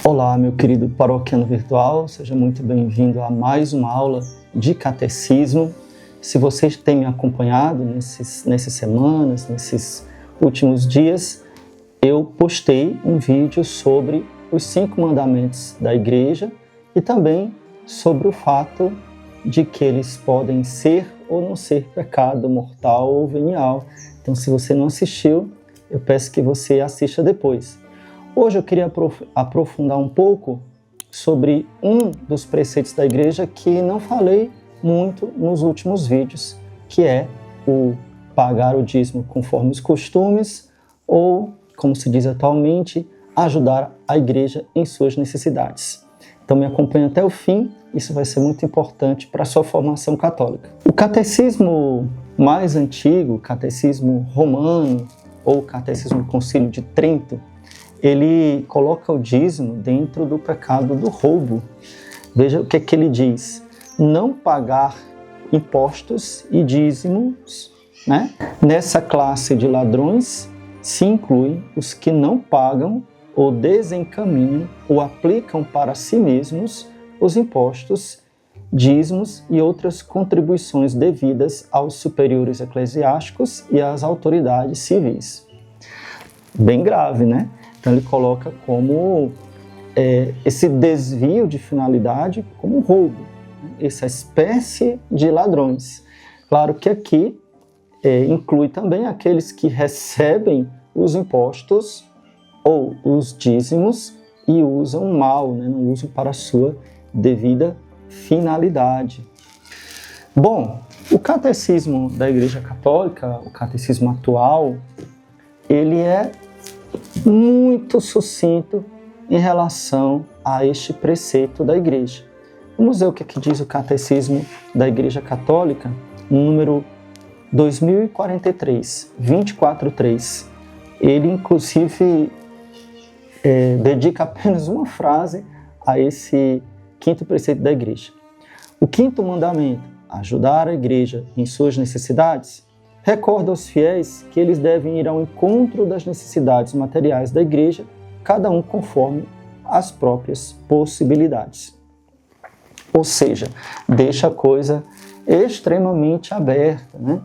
Olá, meu querido paroquiano virtual, seja muito bem-vindo a mais uma aula de catecismo. Se você tem me acompanhado nessas semanas, nesses últimos dias, eu postei um vídeo sobre os 5 mandamentos da igreja e também sobre o fato de que eles podem ser ou não ser pecado mortal ou venial. Então, se você não assistiu, eu peço que você assista depois. Hoje eu queria aprofundar um pouco sobre um dos preceitos da igreja que não falei muito nos últimos vídeos, que é o pagar o dízimo conforme os costumes ou, como se diz atualmente, ajudar a igreja em suas necessidades. Então me acompanhe até o fim, isso vai ser muito importante para a sua formação católica. O catecismo mais antigo, o catecismo romano ou o catecismo do Concílio de Trento, ele coloca o dízimo dentro do pecado do roubo. Veja o que é que ele diz: não pagar impostos e dízimos, né? Nessa classe de ladrões se incluem os que não pagam ou desencaminham ou aplicam para si mesmos os impostos, dízimos e outras contribuições devidas aos superiores eclesiásticos e às autoridades civis. Bem grave, né? Então ele coloca como esse desvio de finalidade como roubo, né? Essa espécie de ladrões. Claro que aqui inclui também aqueles que recebem os impostos ou os dízimos e usam mal, né? Não usam para a sua devida finalidade. Bom, o catecismo da Igreja Católica, o catecismo atual, ele é muito sucinto em relação a este preceito da igreja. Vamos ver o que diz o Catecismo da Igreja Católica, número 2043, 24.3. Ele, inclusive, dedica apenas uma frase a esse 5º preceito da igreja. O 5º mandamento, ajudar a igreja em suas necessidades, recorda aos fiéis que eles devem ir ao encontro das necessidades materiais da igreja, cada um conforme as próprias possibilidades. Ou seja, deixa a coisa extremamente aberta, né?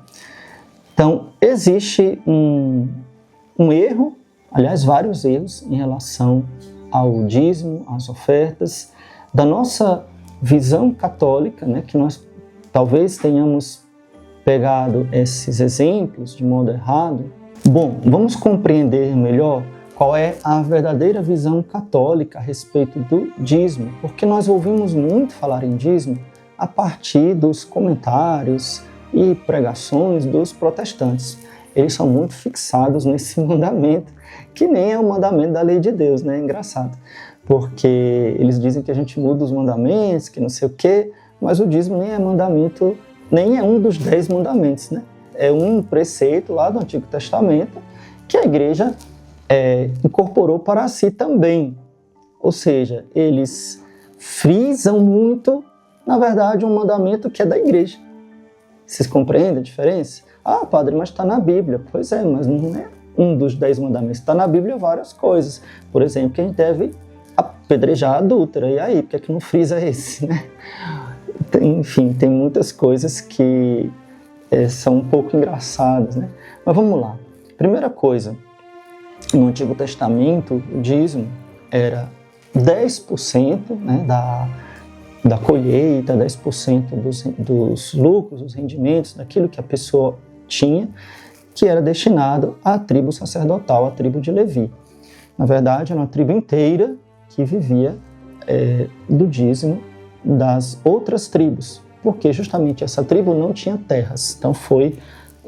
Então, existe um erro, aliás, vários erros em relação ao dízimo, às ofertas, da nossa visão católica, né, que nós talvez tenhamos pegado esses exemplos de modo errado. Bom, vamos compreender melhor qual é a verdadeira visão católica a respeito do dízimo, porque nós ouvimos muito falar em dízimo a partir dos comentários e pregações dos protestantes. Eles são muito fixados nesse mandamento, que nem é o mandamento da lei de Deus, né? É engraçado, porque eles dizem que a gente muda os mandamentos, que não sei o quê, mas o dízimo nem é mandamento, nem é um dos 10 mandamentos, né? É um preceito lá do Antigo Testamento que a igreja incorporou para si também. Ou seja, eles frisam muito, na verdade, um mandamento que é da igreja. Vocês compreendem a diferença? Ah, padre, mas está na Bíblia. Pois é, mas não é um dos 10 mandamentos. Está na Bíblia várias coisas. Por exemplo, que a gente deve apedrejar a adúltera. E aí, por que é que não frisa esse, né? Enfim, tem muitas coisas que são um pouco engraçadas, né? Mas vamos lá. Primeira coisa, no Antigo Testamento, o dízimo era 10%, né, da colheita, 10% dos lucros, dos rendimentos, daquilo que a pessoa tinha, que era destinado à tribo sacerdotal, à tribo de Levi. Na verdade, era uma tribo inteira que vivia do dízimo das outras tribos, porque justamente essa tribo não tinha terras. Então foi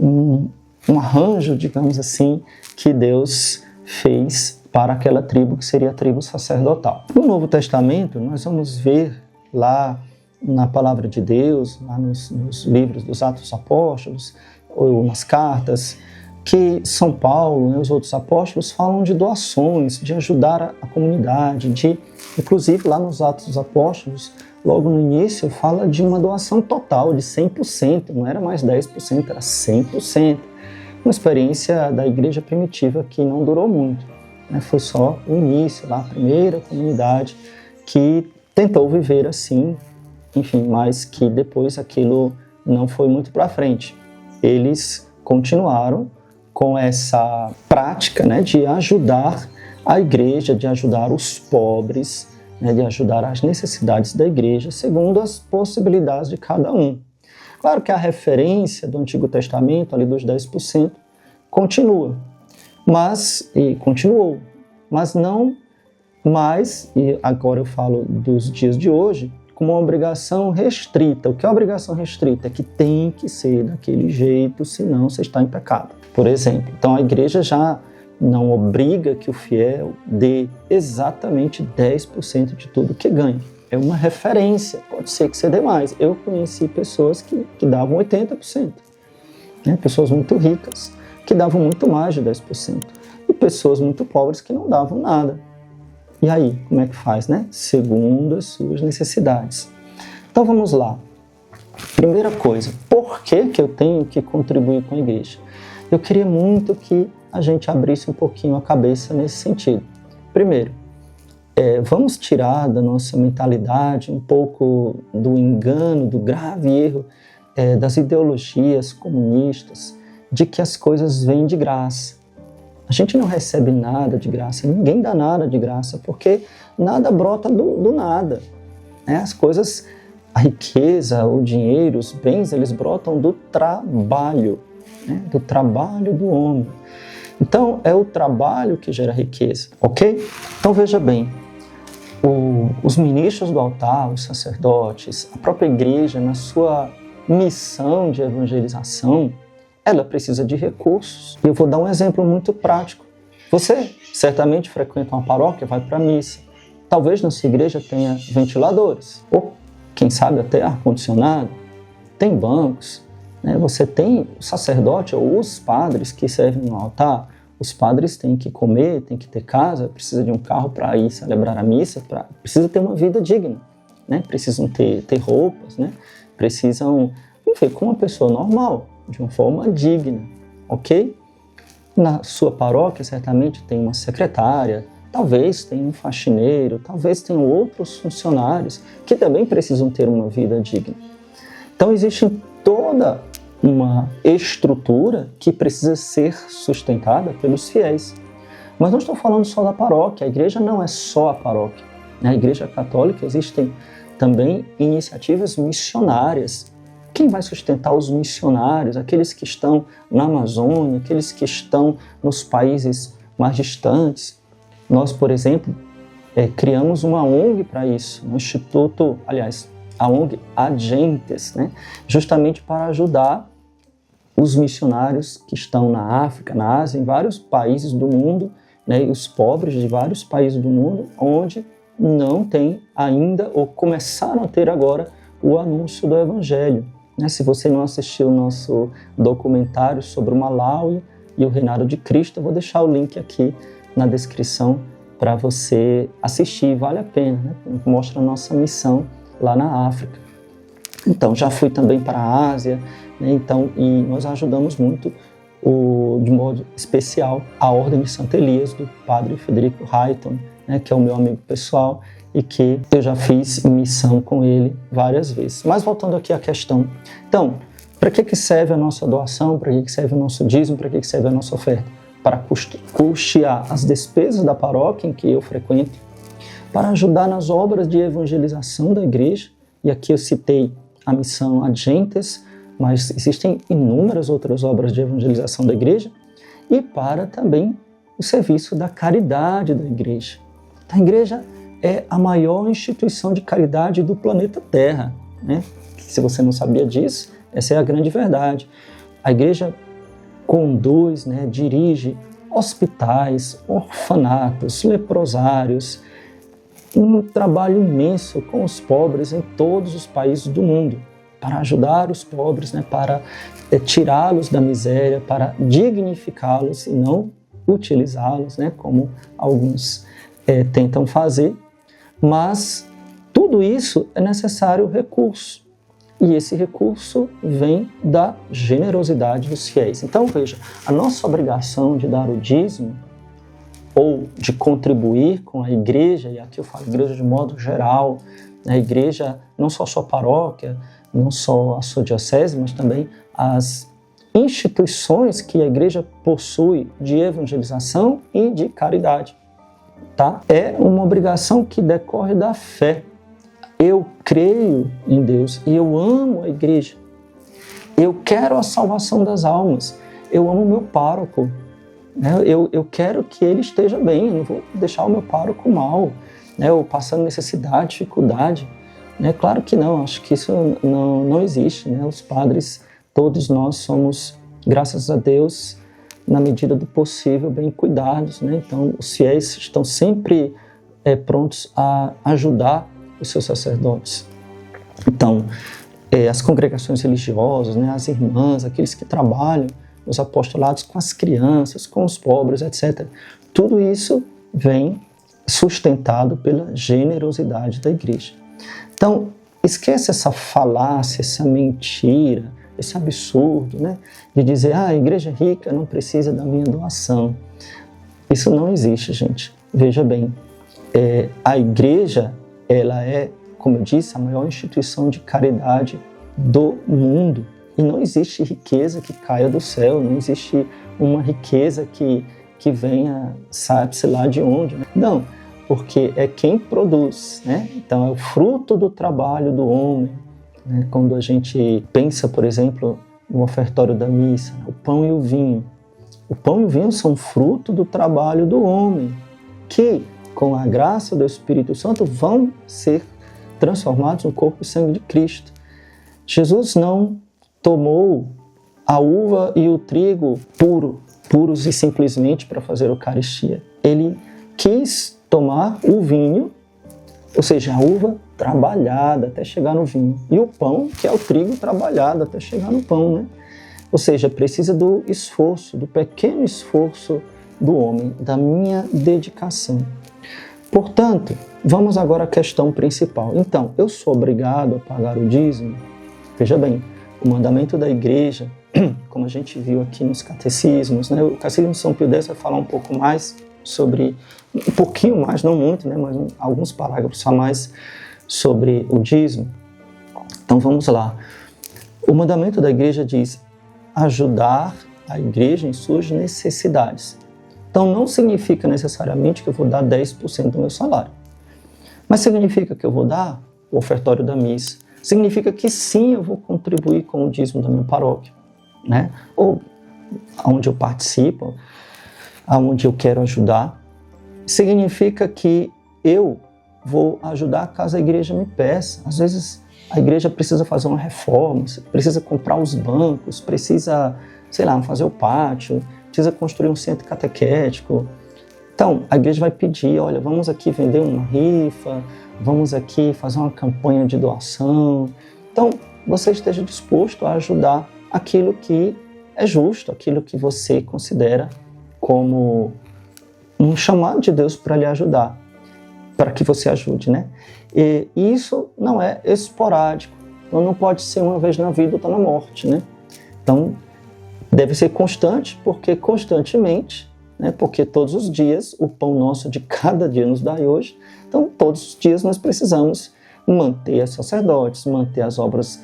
um arranjo, digamos assim, que Deus fez para aquela tribo, que seria a tribo sacerdotal. No Novo Testamento, nós vamos ver lá na Palavra de Deus, lá nos livros dos Atos dos Apóstolos, ou nas cartas, que São Paulo e os outros apóstolos falam de doações, de ajudar a comunidade, inclusive lá nos Atos dos Apóstolos, logo no início, fala de uma doação total de 100%, não era mais 10%, era 100%. Uma experiência da igreja primitiva que não durou muito. né? Foi só o início, lá, a primeira comunidade que tentou viver assim, enfim, mas que depois aquilo não foi muito para frente. Eles continuaram com essa prática, né, de ajudar a igreja, de ajudar os pobres, né, de ajudar as necessidades da igreja, segundo as possibilidades de cada um. Claro que a referência do Antigo Testamento, ali dos 10%, continua, continuou, mas não mais, e agora eu falo dos dias de hoje, como uma obrigação restrita. O que é obrigação restrita? É que tem que ser daquele jeito, senão você está em pecado. Por exemplo, então a igreja já não obriga que o fiel dê exatamente 10% de tudo que ganha. É uma referência, pode ser que você dê mais. Eu conheci pessoas que davam 80%, né? Pessoas muito ricas que davam muito mais de 10%, e pessoas muito pobres que não davam nada. E aí, como é que faz, né? Segundo as suas necessidades. Então vamos lá. Primeira coisa, por que eu tenho que contribuir com a igreja? Eu queria muito que a gente abrisse um pouquinho a cabeça nesse sentido. Primeiro, vamos tirar da nossa mentalidade um pouco do engano, do grave erro das ideologias comunistas, de que as coisas vêm de graça. A gente não recebe nada de graça, ninguém dá nada de graça, porque nada brota do nada, né? As coisas, a riqueza, o dinheiro, os bens, eles brotam do trabalho, né? Do trabalho do homem. Então, é o trabalho que gera riqueza, ok? Então, veja bem, os ministros do altar, os sacerdotes, a própria igreja, na sua missão de evangelização, ela precisa de recursos. E eu vou dar um exemplo muito prático. Você certamente frequenta uma paróquia, vai para a missa. Talvez na sua igreja tenha ventiladores, ou quem sabe até ar-condicionado, tem bancos, né? Você tem o sacerdote ou os padres que servem no altar. Os padres têm que comer, têm que ter casa, precisa de um carro para ir celebrar a missa, precisa ter uma vida digna, né? Precisam ter roupas, né? Precisam viver como uma pessoa normal, de uma forma digna, ok? Na sua paróquia certamente tem uma secretária, talvez tenha um faxineiro, talvez tenham outros funcionários que também precisam ter uma vida digna. Então existe toda uma estrutura que precisa ser sustentada pelos fiéis. Mas não estou falando só da paróquia, a igreja não é só a paróquia. Na igreja católica existem também iniciativas missionárias. Quem vai sustentar os missionários, aqueles que estão na Amazônia, aqueles que estão nos países mais distantes? Nós, por exemplo, criamos uma ONG para isso, um instituto, aliás, a ONG Agentes, né? Justamente para ajudar os missionários que estão na África, na Ásia, em vários países do mundo, né? E os pobres de vários países do mundo, onde não tem ainda, ou começaram a ter agora, o anúncio do Evangelho. Se você não assistiu o nosso documentário sobre o Malawi e o reinado de Cristo, eu vou deixar o link aqui na descrição para você assistir, vale a pena, né? Mostra a nossa missão lá na África. Então, já fui também para a Ásia, né? Então, e nós ajudamos muito, de modo especial, a Ordem de Santo Elias, do padre Frederico Hayton, né? Que é o meu amigo pessoal, e que eu já fiz missão com ele várias vezes. Mas voltando aqui à questão. Então, para que serve a nossa doação? Para que serve o nosso dízimo? Para que serve a nossa oferta? Para custear as despesas da paróquia em que eu frequento, para ajudar nas obras de evangelização da igreja, e aqui eu citei a missão Agentes, mas existem inúmeras outras obras de evangelização da igreja, e para também o serviço da caridade da igreja. A igreja é a maior instituição de caridade do planeta Terra, né? Se você não sabia disso, essa é a grande verdade. A igreja conduz, né, dirige hospitais, orfanatos, leprosários, um trabalho imenso com os pobres em todos os países do mundo, para ajudar os pobres, né, para tirá-los da miséria, para dignificá-los e não utilizá-los, né, como alguns tentam fazer. Mas tudo isso é necessário recurso. E esse recurso vem da generosidade dos fiéis. Então, veja, a nossa obrigação de dar o dízimo ou de contribuir com a igreja, e aqui eu falo igreja de modo geral, a igreja, não só a sua paróquia, não só a sua diocese, mas também as instituições que a igreja possui de evangelização e de caridade. Tá? É uma obrigação que decorre da fé. Eu creio em Deus e eu amo a igreja. Eu quero a salvação das almas. Eu amo o meu pároco. Eu quero que ele esteja bem. Eu não vou deixar o meu pároco mal, ou passando necessidade, dificuldade. Claro que não, acho que isso não existe. Os padres, todos nós somos, graças a Deus, na medida do possível, bem cuidados. Então, os fiéis estão sempre prontos a ajudar os seus sacerdotes. Então, as congregações religiosas, as irmãs, aqueles que trabalham nos apostolados com as crianças, com os pobres, etc. Tudo isso vem sustentado pela generosidade da igreja. Então, esquece essa falácia, essa mentira, esse absurdo, de dizer, a igreja rica não precisa da minha doação. Isso não existe, gente. Veja bem, a igreja, ela é, como eu disse, a maior instituição de caridade do mundo. E não existe riqueza que caia do céu, não existe uma riqueza que venha, sabe-se lá de onde. Não, porque é quem produz, Então é o fruto do trabalho do homem. Quando a gente pensa, por exemplo, no ofertório da missa, o pão e o vinho. O pão e o vinho são fruto do trabalho do homem, que, com a graça do Espírito Santo, vão ser transformados no corpo e sangue de Cristo. Jesus não tomou a uva e o trigo puros e simplesmente para fazer a Eucaristia. Ele quis tomar o vinho, ou seja, a uva trabalhada até chegar no vinho, e o pão, que é o trigo trabalhado até chegar no pão, Ou seja, precisa do esforço, do pequeno esforço do homem, da minha dedicação. Portanto, vamos agora à questão principal. Então, eu sou obrigado a pagar o dízimo? Veja bem, o mandamento da igreja, como a gente viu aqui nos catecismos, o Catecismo de São Pio X vai falar um pouco mais sobre, um pouquinho mais, não muito, mas alguns parágrafos a mais sobre o dízimo. Então vamos lá. O mandamento da igreja diz ajudar a igreja em suas necessidades. Então não significa necessariamente que eu vou dar 10% do meu salário, mas significa que eu vou dar o ofertório da missa, significa que sim, eu vou contribuir com o dízimo da minha paróquia, ou onde eu participo, aonde eu quero ajudar. Significa que eu vou ajudar caso a igreja me peça. Às vezes a igreja precisa fazer uma reforma, precisa comprar os bancos, precisa, fazer o pátio, precisa construir um centro catequético. Então, a igreja vai pedir, olha, vamos aqui vender uma rifa, vamos aqui fazer uma campanha de doação. Então, você esteja disposto a ajudar aquilo que é justo, aquilo que você considera como um chamado de Deus para lhe ajudar, para que você ajude, E isso não é esporádico, então não pode ser uma vez na vida ou tá na morte, Então, deve ser constante, porque constantemente, porque todos os dias o pão nosso de cada dia nos dai hoje, então todos os dias nós precisamos manter os sacerdotes, manter as obras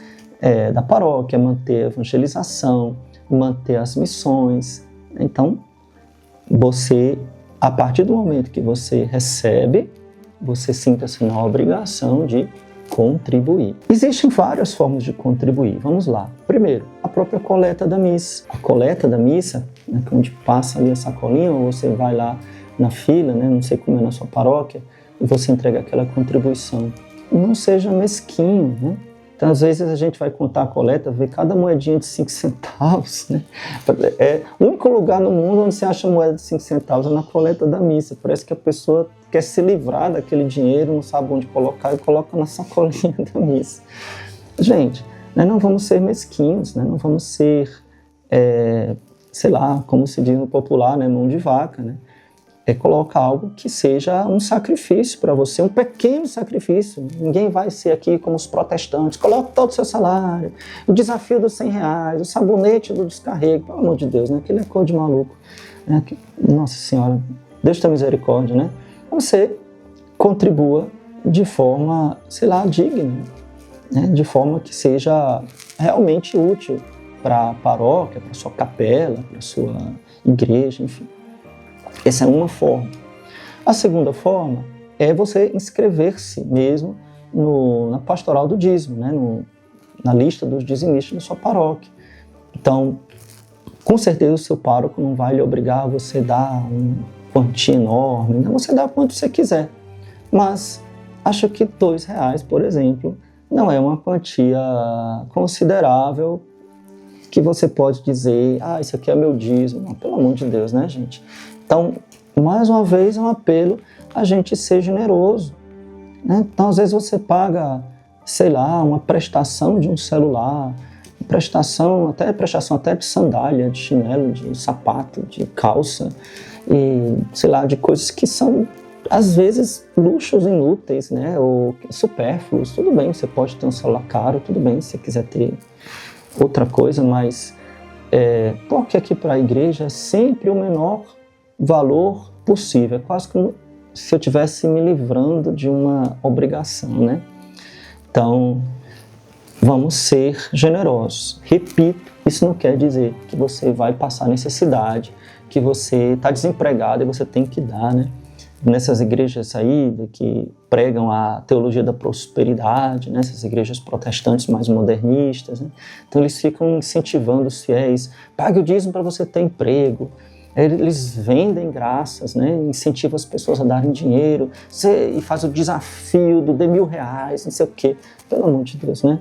da paróquia, manter a evangelização, manter as missões. Então, você, a partir do momento que você recebe, você sinta-se na obrigação de contribuir. Existem várias formas de contribuir. Vamos lá. Primeiro, a própria coleta da missa. A coleta da missa, onde passa ali a sacolinha, ou você vai lá na fila, não sei como é na sua paróquia, e você entrega aquela contribuição. Não seja mesquinho, Então, às vezes, a gente vai contar a coleta, vê cada moedinha de 5 centavos, É o único lugar no mundo onde você acha moeda de 5 centavos é na coleta da missa. Parece que a pessoa quer se livrar daquele dinheiro, não sabe onde colocar e coloca na sacolinha da missa. Gente, não vamos ser mesquinhos, não vamos ser, como se diz no popular, mão de vaca, Coloca algo que seja um sacrifício para você, um pequeno sacrifício. Ninguém vai ser aqui como os protestantes. Coloca todo o seu salário, o desafio dos R$100, o sabonete do descarrego. Pelo amor de Deus, aquele é cor de maluco. Nossa Senhora, Deus tem misericórdia, né? Você contribua de forma, sei lá, digna, né? De forma que seja realmente útil para a paróquia, para a sua capela, para a sua igreja, enfim. Essa é uma forma. A segunda forma é você inscrever-se mesmo na pastoral do dízimo, né? Na lista dos dizimistas da sua paróquia. Então, com certeza o seu pároco não vai lhe obrigar a você dar uma quantia enorme, né? Você dá quanto você quiser. Mas acho que R$2, por exemplo, não é uma quantia considerável que você pode dizer, isso aqui é meu dízimo. Não, pelo amor de Deus, né, gente? Então, mais uma vez, é um apelo a gente ser generoso, né? Então, às vezes você paga, sei lá, uma prestação de um celular, prestação até de sandália, de chinelo, de sapato, de calça, e, sei lá, de coisas que são, às vezes, luxos inúteis, né? Ou supérfluos. Tudo bem, você pode ter um celular caro, tudo bem, se você quiser ter outra coisa, mas porque aqui para a igreja é sempre o menor valor possível. É quase como se eu estivesse me livrando de uma obrigação, né? Então, vamos ser generosos. Repito, isso não quer dizer que você vai passar necessidade, que você está desempregado e você tem que dar, né? Nessas igrejas aí que pregam a teologia da prosperidade, né? Essas igrejas protestantes mais modernistas, né? Então eles ficam incentivando os fiéis, pague o dízimo para você ter emprego. Eles vendem graças, né? Incentivam as pessoas a darem dinheiro e faz o desafio do dê R$1.000, não sei o quê. Pelo amor de Deus, né?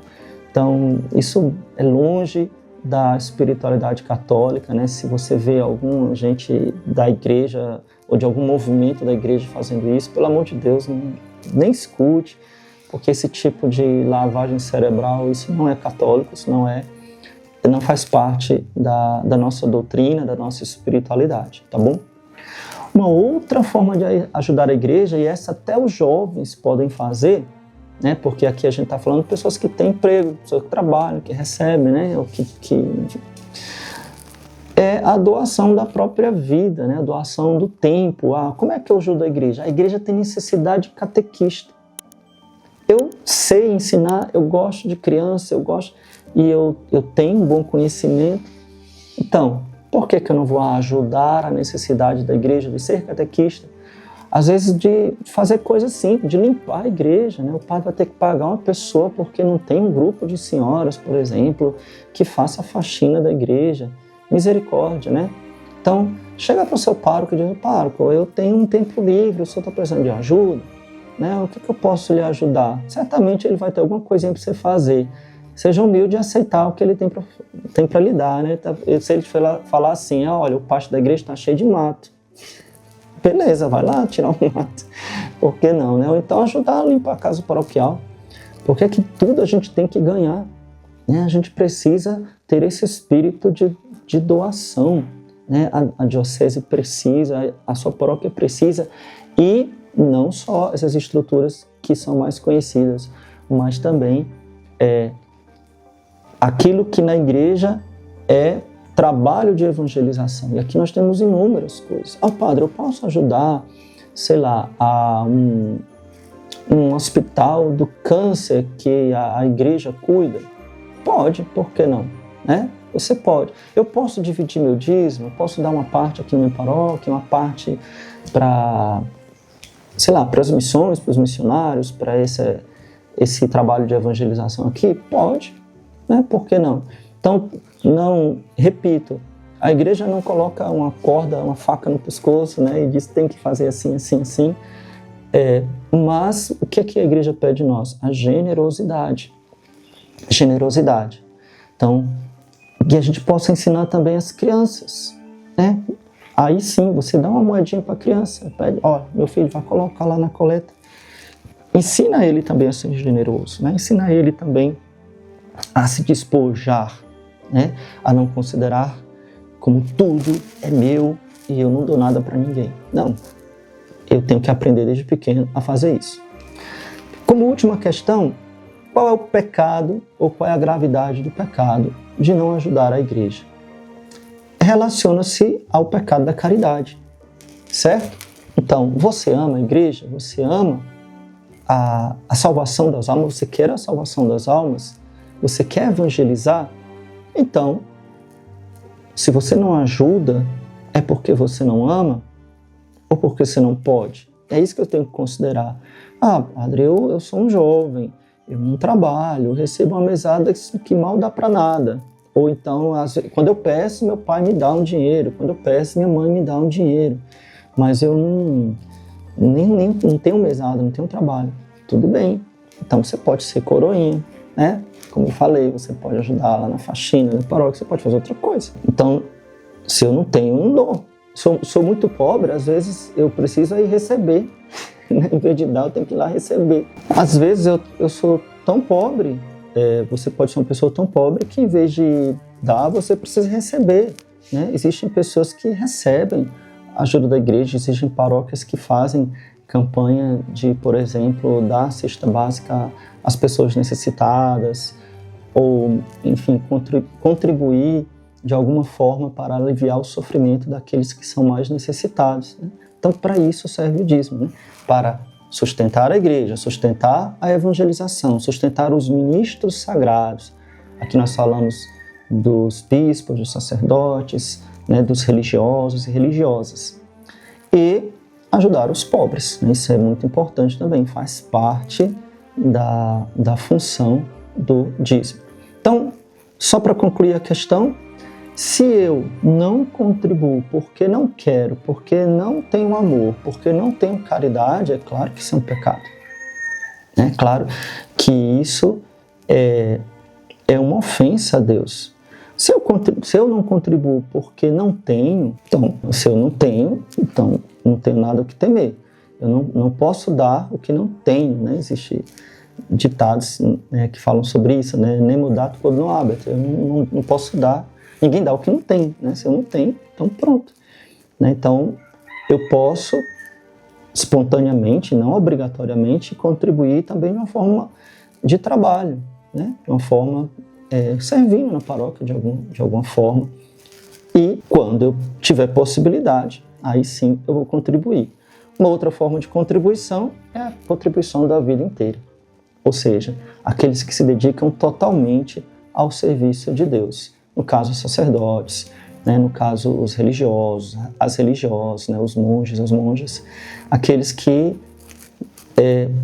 Então, isso é longe da espiritualidade católica, né? Se você vê alguma gente da igreja ou de algum movimento da igreja fazendo isso, pelo amor de Deus, nem escute, porque esse tipo de lavagem cerebral, isso não é católico, isso não faz parte da nossa doutrina, da nossa espiritualidade, tá bom? Uma outra forma de ajudar a igreja, e essa até os jovens podem fazer, né? Porque aqui a gente está falando de pessoas que têm emprego, pessoas que trabalham, que recebem, né? Ou é a doação da própria vida, né? A doação do tempo. Como é que eu ajudo a igreja? A igreja tem necessidade de catequista. Eu sei ensinar, eu gosto de criança, e eu tenho um bom conhecimento. Então, por que eu não vou ajudar a necessidade da igreja de ser catequista? Às vezes de fazer coisas simples, de limpar a igreja, né? O padre vai ter que pagar uma pessoa porque não tem um grupo de senhoras, por exemplo, que faça a faxina da igreja. Misericórdia, né? Então, chega para o seu pároco e diz, pároco, eu tenho um tempo livre, o senhor está precisando de ajuda? Né? O que eu posso lhe ajudar? Certamente ele vai ter alguma coisinha para você fazer. Seja humilde e aceitar o que ele tem para lhe dar, né? Se ele falar assim, olha, o pátio da igreja está cheio de mato. Beleza, vai lá tirar o mato. Por que não, né? Ou então ajudar a limpar a casa paroquial. Porque é que tudo a gente tem que ganhar, né? A gente precisa ter esse espírito de doação, né? A diocese precisa, a sua paróquia precisa, e não só essas estruturas que são mais conhecidas, mas também aquilo que na igreja é trabalho de evangelização. E aqui nós temos inúmeras coisas. Padre, eu posso ajudar, sei lá, a um hospital do câncer que a igreja cuida? Pode, por que não? Né? Você pode. Eu posso dividir meu dízimo, eu posso dar uma parte aqui na minha paróquia, uma parte para, sei lá, para as missões, para os missionários, para esse trabalho de evangelização aqui? Pode, né? Por que não? Então, não, repito, a igreja não coloca uma corda, uma faca no pescoço, né? E diz que tem que fazer assim, assim, assim. Mas o que é que a igreja pede de nós? A generosidade. Generosidade. Então, que a gente possa ensinar também as crianças, né? Aí sim, você dá uma moedinha para a criança, pede, meu filho vai colocar lá na coleta. Ensina ele também a ser generoso, né? Ensina ele também a se despojar, né? A não considerar como tudo é meu e eu não dou nada para ninguém. Não, eu tenho que aprender desde pequeno a fazer isso. Como última questão, qual é o pecado ou qual é a gravidade do pecado de não ajudar a igreja? Relaciona-se ao pecado da caridade, certo? Então, você ama a igreja? Você ama a salvação das almas? Você quer a salvação das almas? Você quer evangelizar? Então, se você não ajuda, é porque você não ama ou porque você não pode? É isso que eu tenho que considerar. Ah, padre, eu sou um jovem, eu não trabalho, eu recebo uma mesada que mal dá para nada. Ou então, quando eu peço, meu pai me dá um dinheiro. Quando eu peço, minha mãe me dá um dinheiro. Mas eu não tenho mesada, não tenho trabalho. Tudo bem. Então, você pode ser coroinha, né? Como eu falei, você pode ajudar lá na faxina, na paróquia, você pode fazer outra coisa. Então, se eu não tenho, eu não dou. Sou muito pobre, às vezes eu preciso ir receber. Em vez de dar, eu tenho que ir lá receber. Às vezes eu sou tão pobre, você pode ser uma pessoa tão pobre que em vez de dar, você precisa receber, né? Existem pessoas que recebem ajuda da igreja, existem paróquias que fazem campanha de, por exemplo, dar cesta básica às pessoas necessitadas, ou, enfim, contribuir de alguma forma para aliviar o sofrimento daqueles que são mais necessitados, né? Então, para isso serve o dízimo, né? Para sustentar a igreja, sustentar a evangelização, sustentar os ministros sagrados. Aqui nós falamos dos bispos, dos sacerdotes, né, dos religiosos e religiosas. E ajudar os pobres, né? Isso é muito importante também, faz parte da função do dízimo. Então, só para concluir a questão, se eu não contribuo porque não quero, porque não tenho amor, porque não tenho caridade, é claro que isso é um pecado. É claro que isso é uma ofensa a Deus. Se eu não contribuo porque não tenho, então, se eu não tenho, então não tenho nada o que temer. Eu não posso dar o que não tenho, né? Existem ditados, né, que falam sobre isso, né? Nemo dato quod non habet. Eu não posso dar. Ninguém dá o que não tem, né? Se eu não tenho, então pronto. Né? Então, eu posso espontaneamente, não obrigatoriamente, contribuir também de uma forma de trabalho, né? De uma forma servindo na paróquia de alguma forma. E quando eu tiver possibilidade, aí sim eu vou contribuir. Uma outra forma de contribuição é a contribuição da vida inteira. Ou seja, aqueles que se dedicam totalmente ao serviço de Deus. No caso, os sacerdotes, né? No caso, os religiosos, as religiosas, né? Os monges, as monjas, aqueles que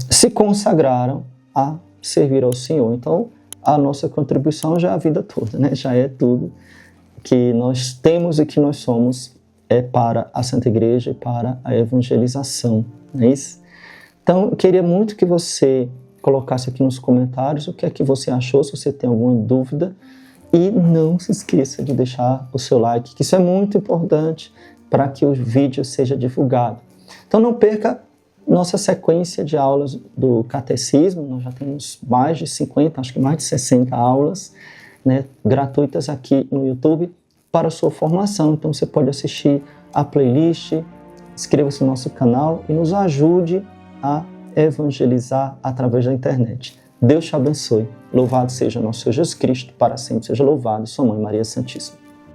se consagraram a servir ao Senhor. Então, a nossa contribuição já é a vida toda, né? Já é tudo que nós temos e que nós somos para a Santa Igreja e para a evangelização, não é isso? Então, eu queria muito que você colocasse aqui nos comentários o que é que você achou, se você tem alguma dúvida. E não se esqueça de deixar o seu like, que isso é muito importante para que o vídeo seja divulgado. Então não perca nossa sequência de aulas do Catecismo. Nós já temos mais de 50, acho que mais de 60 aulas, né, gratuitas aqui no YouTube para a sua formação. Então você pode assistir a playlist, inscreva-se no nosso canal e nos ajude a evangelizar através da internet. Deus te abençoe. Louvado seja nosso Senhor Jesus Cristo, para sempre seja louvado, sua Mãe Maria Santíssima.